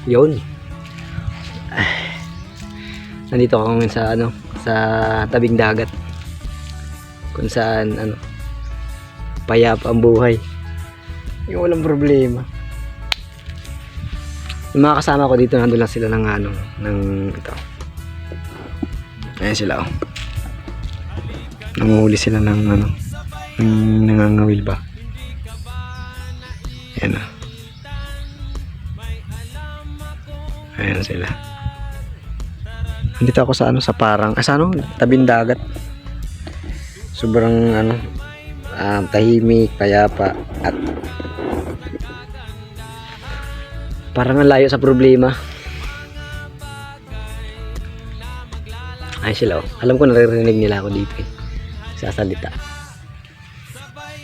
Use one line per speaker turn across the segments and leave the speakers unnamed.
Yun. Nandito ako ngayon sa sa tabing dagat. Kung saan payapa ang buhay. Yung walang problema. Yung mga kasama ko dito, nandun lang sila ng ito. Ayan sila nanguhuli sila ng nangangawil ba. Ayan ayan sila. Nandito ako sa sa parang tabing dagat. Sobrang tahimik, payapa, at parang ang layo sa problema. Ay sila alam ko naririnig nila ako dito sasalita.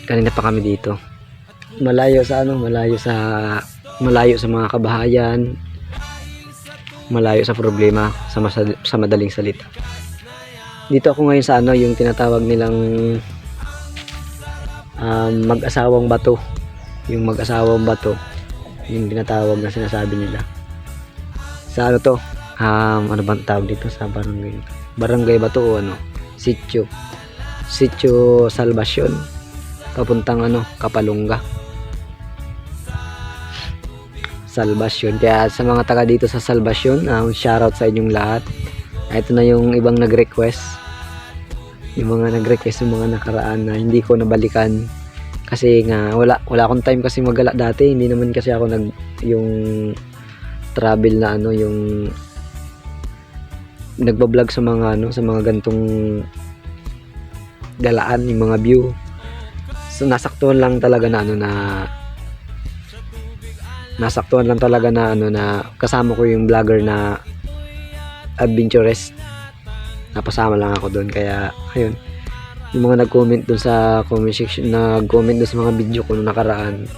Kanina pa kami dito. Malayo sa malayo sa mga kabahayan, malayo sa problema, sa madaling salita. Dito ako ngayon sa yung tinatawag nilang mag-asawang bato. Yung mag-asawang bato, yung tinatawag na sinasabi nila. Sa to? Ano bang tawag dito sa barangay? Barangay ba to o Sitio Salvacion. Papuntang Kapalunga. Salvacion. Kaya sa mga taga dito sa Salvacion, shoutout sa inyong lahat. Ito na yung ibang nag-request. Yung mga nag-request yung mga nakaraan na hindi ko nabalikan. Kasi nga wala akong time kasi magala dati. Hindi naman kasi ako yung travel na yung nagba-vlog sa mga gantong galaan, yung mga view. So nasaktuhan lang talaga na kasama ko yung vlogger na adventurous. Napasama lang ako doon, kaya ayun, yung mga nag-comment doon sa comment section, nag-comment doon sa mga video ko nung nakaraan,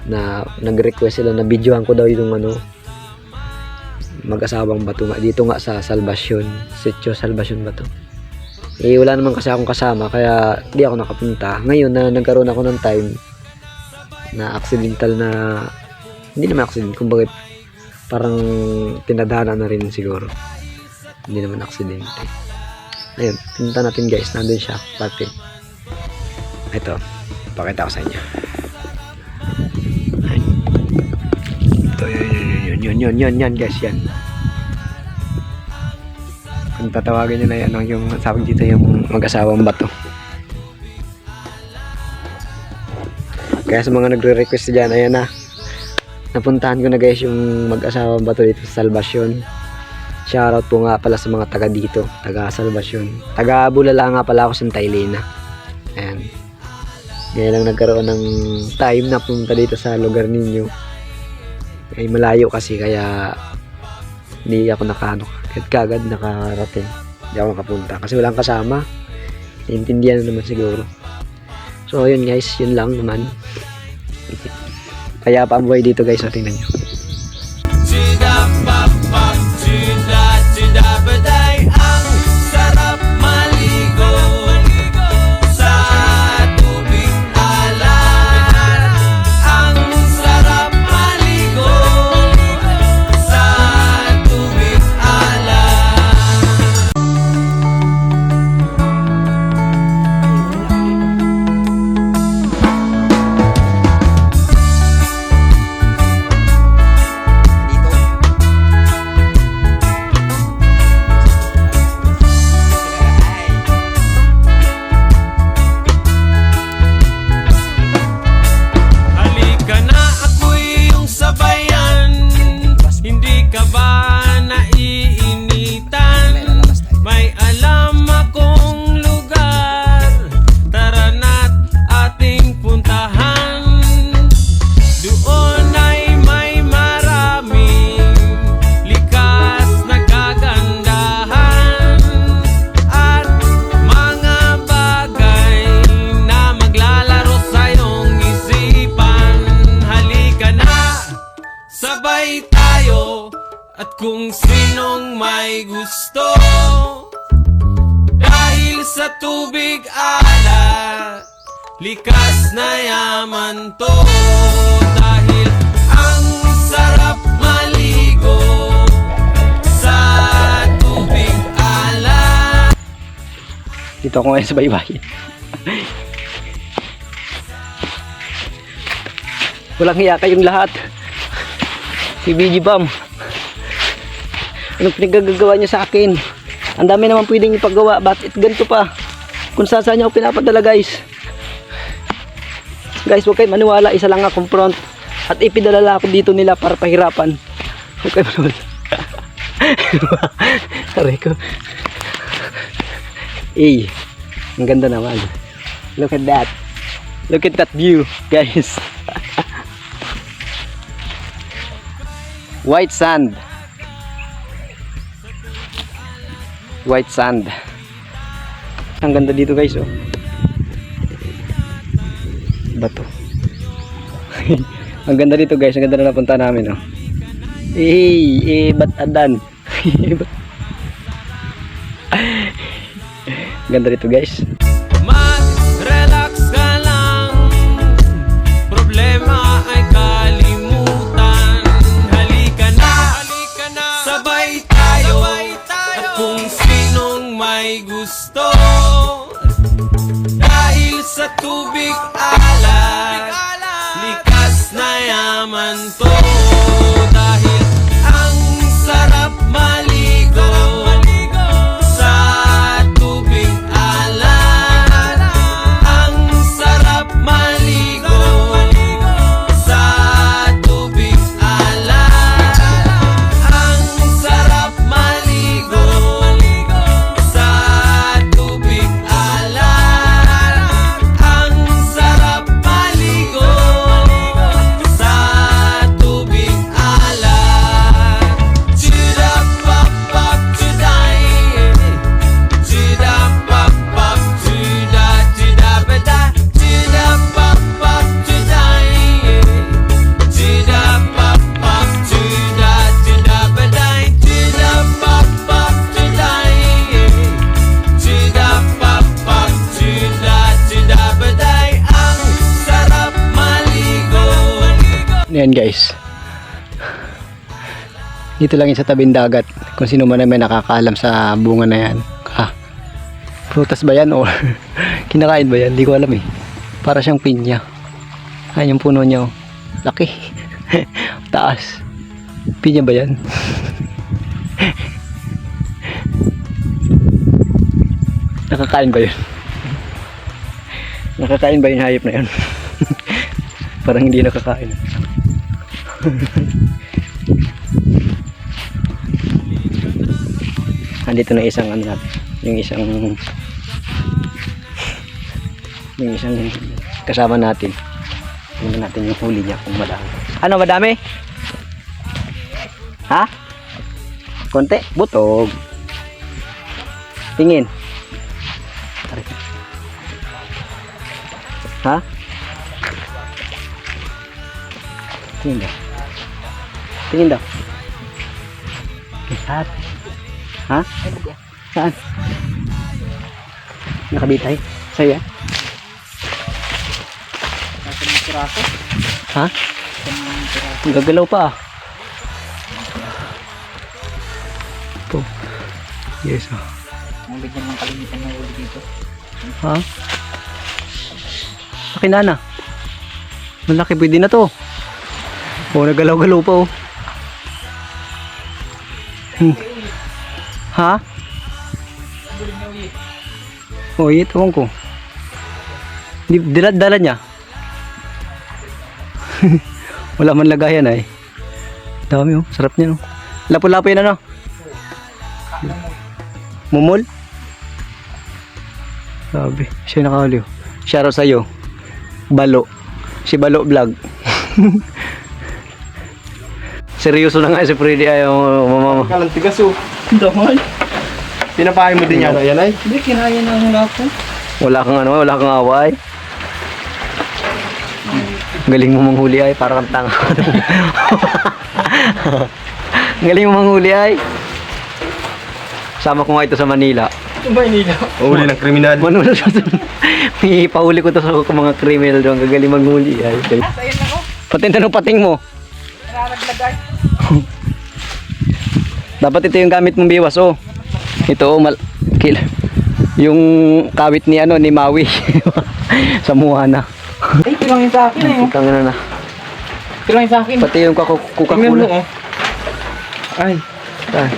na nag-request sila na videohan ko daw yung mag-asawang bato dito nga sa Salvacion, Sitio Salvacion ba to? Wala naman kasi akong kasama, kaya di ako nakapunta. Ngayon na nagkaroon ako ng time na accidental na, hindi naman accident, kumbaga parang tinadhana na rin siguro, hindi naman accident. Ayun, pinunta natin guys, nandun siya pati. Ito, pakita ko sa inyo. Ito, yun guys, yan. Kung tatawagin nyo na yan, yung sabi dito yung mag-asawang bato. Kaya sa mga nagre-request dyan, ayan na, napuntahan ko na guys yung mag-asawang bato dito sa Salvacion. Shoutout po nga pala sa mga taga dito, taga Salvacion. Taga Bulala nga pala ako sa Taylena. Ayan. Ngayon lang nagkaroon ng time na punta dito sa lugar ninyo. Ay malayo kasi, kaya hindi ako kagad nakarating. Hindi ako nakapunta kasi walang kasama. Iintindihan naman siguro. So yun guys, yun lang naman. Kaya pa ang buhay dito guys, tingnan nyo. Ang sarap maligo sa tubig alat. Ang sarap maligo sa tubig alat. Kung sinong may gusto, dahil sa tubig alat, likas na yaman to. Dahil ang sarap maligo Dito ako ngayon sa baybayin. Walang hiya kayong lahat. Si BG Bam. Anong pinagagawa niyo sa akin? Ang dami naman pwedeng ipagawa. Bakit ganito pa? Kung saan niyo ako pinapadala guys. Guys, huwag kayo maniwala. Isa lang akong front. At ipidalala ako dito nila para pahirapan. Huwag kayo maniwala. Aray ko. Eh, ang ganda naman. Look at that. Look at that view, guys. White sand. White sand. Ang ganda dito guys, oh. Bato. Ang ganda dito guys, ang ganda na napunta namin, oh. Batadan. Ganda dito guys.
Mag-relax ka lang, problema ay kalimutan. Halika na, sabay tayo, at kung sinong may gusto. Dahil sa tubig alat, likas na yaman to. Dahil ang sarap maligo sa tubig alat. Ang sarap maligo sa tubig alat. Ang sarap maligo sa tubig alat. Ang sarap maligo sa tubig alat. Chuda pop pop chuday. Chuda pop pop chuda chuda bada. Chuda pop pop chuday. Chuda pop pop chuda chuda baday. Chuda pop pop chuday. Chuda pop pop chuda chuda baday. Ang sarap maligo.
Ayan guys. Dito lang yun sa tabing dagat. Kung sino man na may nakakaalam sa bunga na yan. Prutas ba yan or kinakain ba yan? Hindi ko alam eh. Para siyang pinya. Ayan yung puno niya, oh. Laki. Taas. Pinya ba yan? Nakakain ba yun? Nakakain ba yung hayop na yun? Parang hindi nakakain. Andito na isang ano natin, yung isang kasama natin. Tingnan natin yung huli niya kung madami. Ano, madami? Ha? Konti? Butog. Tingin. Ha? Tingin daw. Tingin daw. Saan? Ha? Saan? Nakabitay? Sa'yo yan? Ha? Gagalaw pa ah. Po. Yes ah.
Ang bigyan ng kalimitan ng ulo dito.
Ha? Laki na. Malaki, pwede na to. Oh, nagalaw-galaw pa oh. Ha? Oh, ito ko. Dala niya. Wala man lagayan ay. Dami oh, sarap niya no. Lapo-lapo yan ano. Mumul. Sabi, siya nakahuli oh. Shoutout sa'yo. Balo. Si Balo Vlog. Seryoso na nga si Freddy ayaw mama.
Kalang tigas oh. Damay. Pinapahay mo din yata yan ay? Hindi, kinaya na ang ako.
Wala kang away. Galing mo manghuli ay, para kang tanga. Galing mo manghuli ay. Sama ko nga ito sa Manila.
Manila. Uli ng kriminal.
May pahuli ko to sa mga kriminal doon. Gagaling manghuli ay.
Ayun ako.
Pating tanong pating mo.
Naraglagay.
Dapat ito yung gamit mong biwas oh. Ito oh, Yung kawit ni ano ni Maui sa Moana.
Ay, tulangin sa akin eh.
Tangina na.
Tulangin sa akin.
Pati yung
Tingnan mo,
Coca-Cola.
oh. Ay,
Ah,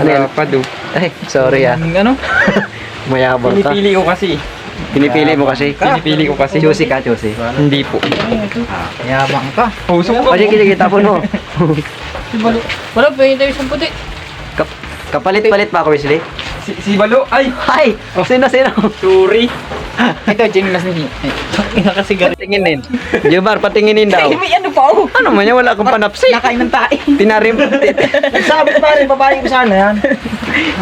ano yan?
pado.
Ay, sorry ah.
Ano?
Mayabang ka.
Pinipili ko kasi.
Pinipili mo kasi.
Pinipili ko kasi.
Choosy ka, choosy.
Hindi po.
Yabang ka.
Puso
O
ko.
sige, sige, tapon mo.
Wala, pwede tayo isang puti.
Kapalit-palit pa ako, Wesley.
Si Balo. Ay!
Hi! Sino?
Sorry.
Ito, ginilas ni Ina kasi gari.
Patinginin. Jumar, patinginin daw.
Ay, may ano pa ako.
Ano man yan? Wala akong panapsi.
Nakain ng tae.
Tinarim.
Sabi pa rin, babae ko sana yan.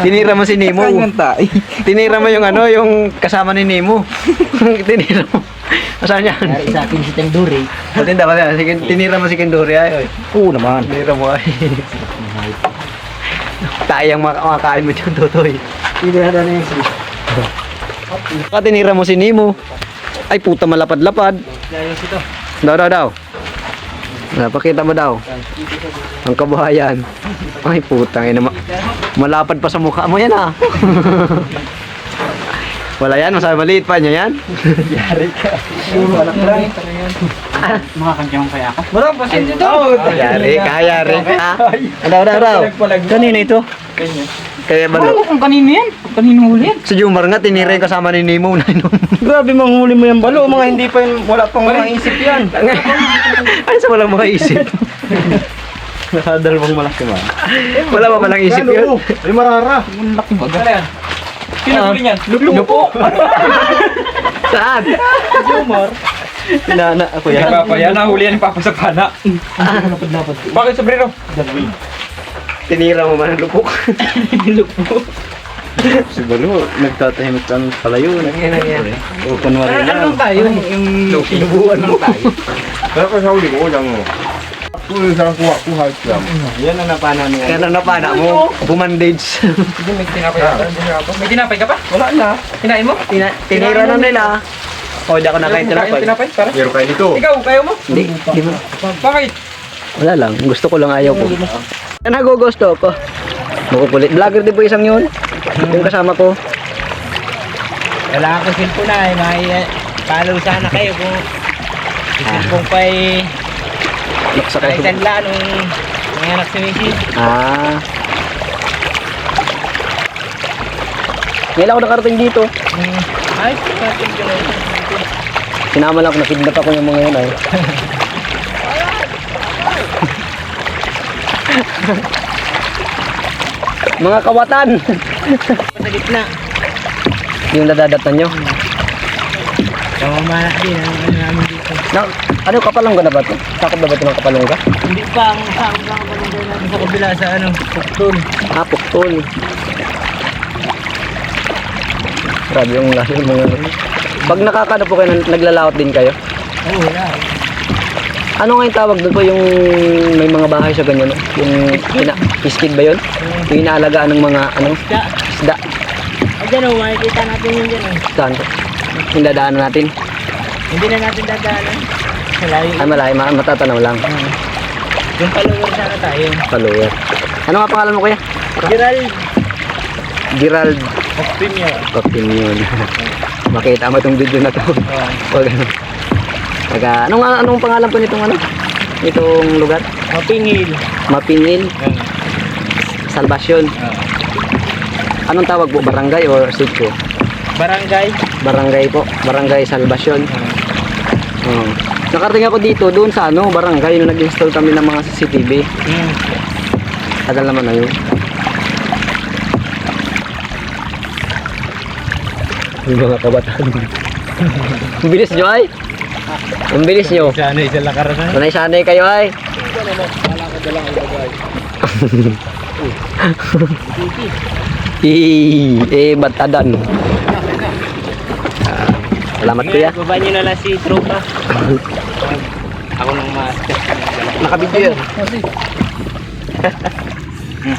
Tinira mo si Nemo.
Nakain ng tae.
Tinira mo yung ano, yung kasama ni Nemo. Tinira mo. Saan yan?
Kaya sa akin si Tengduri.
Patinda ba yan? Sige, tinira mo si Kenduri ay.
Oo naman.
Tinira mo ay. Tayang makakain mo dyan, Totoy.
Hindi na na yung sili.
Baka tinira mo si Nemo. Ay puta, malapad-lapad.
Ayos ito.
Daw. Napakita mo daw. Ang kabuhayan. Ay putang ina, malapad pa sa mukha mo yan ah. Wala yan, masabi maliit pa niya yan.
Yari ka. Wala ka lang. Makakantyang kaya ako. Wala pa siya dito.
Yari ka. Daw. Kanina ito. Kaya ba
Alam mo kung kanino yan? Kung kanino huli yan?
si Jumar nga, tinira yung kasama ni Nemo na inom.
Grabe manghuli mo yung Balo. Mga hindi pa yun, wala pang mga isip yan.
Ay, sa walang mga isip.
Nakadalawang malaki man.
Wala pa palang isip yun.
Ay, marara.
Ang laki baga.
Ano yan? Pinahuli niyan? Lupo.
Saan?
Jumar. Pinana ako yan. Papa yan, nahuli yan ni Papa sa pana.
Lapad-lapad.
Bakit sobrero?
Tinira mo man ang lupok.
Si Balo, nagtatahimik ka pala yun. O kunwari
Ano tayo? Yung
Inubuan mo.
Pero kasi huli ko, lang mo. Kung saan kuha lang. Yan ang napana niya.
Kaya nang napana mo, bumandage.
Hindi, may tinapay ka. May tinapay ka pa? Wala na. Kinain mo?
Tinira na nila. O, di ako nakain tinapay.
Tinapay? Para? Meron kayo dito. Ikaw, kayo mo?
Hindi mo.
Bakit?
Wala lang. Gusto ko lang, ayaw ko. Yan nagugusto ko. Makukulit. Vlogger din po isang yun. Yung kasama ko.
Wala akong cellphone na eh. Follow sana kayo kung cellphone pa eh.
Nagsakay ko.
Tanla nung nanganak si Missy.
Ah. Ngayon ako nakarating dito.
Ay, natin ko na yun.
Sinama lang ako, nakidnap ako yung mga yun ay. Mga kawatan.
Sa gitna.
Yung nadadatan nyo.
Kamamana din ang ano namin dito.
Ano kapalongga na ba ito? Sakop na ba ito ng kapalongga?
Hindi pa ang saan pa ang barangay namin sa kabila sa ano, Puktol.
Ah, puktol. Grabe yung lahi ng mga ano. Pag nakakano po kayo, naglalaot din kayo?
Oo, wala.
Ano nga yung tawag doon po yung may mga bahay sa ganyan? No? Yung iskid ba yun? Yung inaalagaan ng mga ano?
Isda.
Isda.
Ay, dyan o, makikita natin yun dyan o.
Saan po? Yung dadaanan natin?
Hindi na natin dadaanan. Malayo.
Ay malay, matatanaw lang.
Yung follower sana tayo.
Follower. Ano nga pangalan mo kuya?
Gerald.
Gerald
Opinion.
Opinion. Makita mo itong video na to. Pag ano. Anong pangalan po nitong ano? Itong lugar?
Mapingil.
Mapingil. Salvation. Anong tawag po? Barangay or sitio?
Barangay.
Barangay po. Barangay Salvation. Oh. Nakarating ako dito doon sa ano, barangay nung nag-install kami ng mga CCTV. Tagal naman na yun. Yung mga kabataan. Ang bilis nyo ay. Ang bilis nyo.
Sana isa lakarasan.
Sanay-sanay kayo ay. Batadan. Salamat kuya.
Baba nyo na lang si Tropa. Ako nang master.
Nakabidyo yan.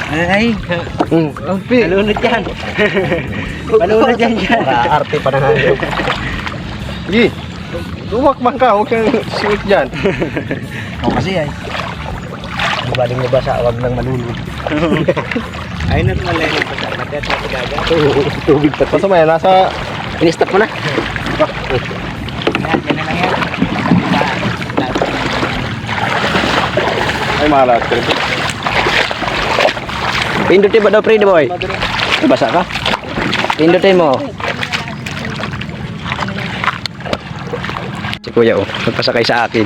Ay, palunod yan. Palunod yan dyan.
Arte pa na nga.
Sige. Lumakbang ka, huwag kang suot dyan.
Kasi ay. Baling mo ba sa awag ng malulod?
Ay, normal lang yung pagkakat at gaga.
Tubig pa.
Basta may nasa...
In-stop mo na.
Yan, yan na lang yan.
Ay, mahalat.
Pindutin ba daw, pre, boy? Basa ka? Pindutin mo. Si kuya, oh. Magpasakay sa akin.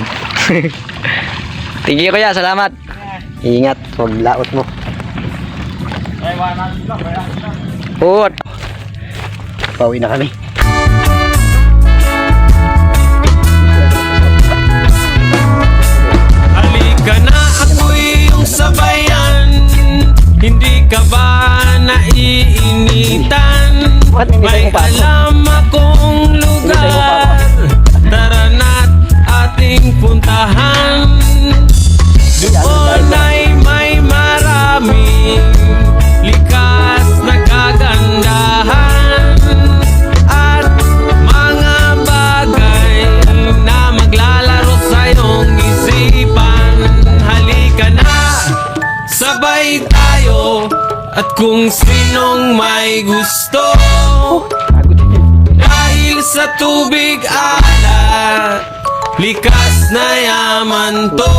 Thank you, kuya. Salamat. Ingat. Huwag laot mo. Oo. Pauwi na kami.
Halika na, ako'y iyong sabayan. Hindi ka ba naiinitan? May alam akong lugar. Tara na't ating puntahan. Doon ay may maraming likas na kagandahan at mga bagay na maglalaro sa iyong isipan. Halika na, sabay tayo at kung sinong may gusto, dahil sa tubig alat, likas na yaman to.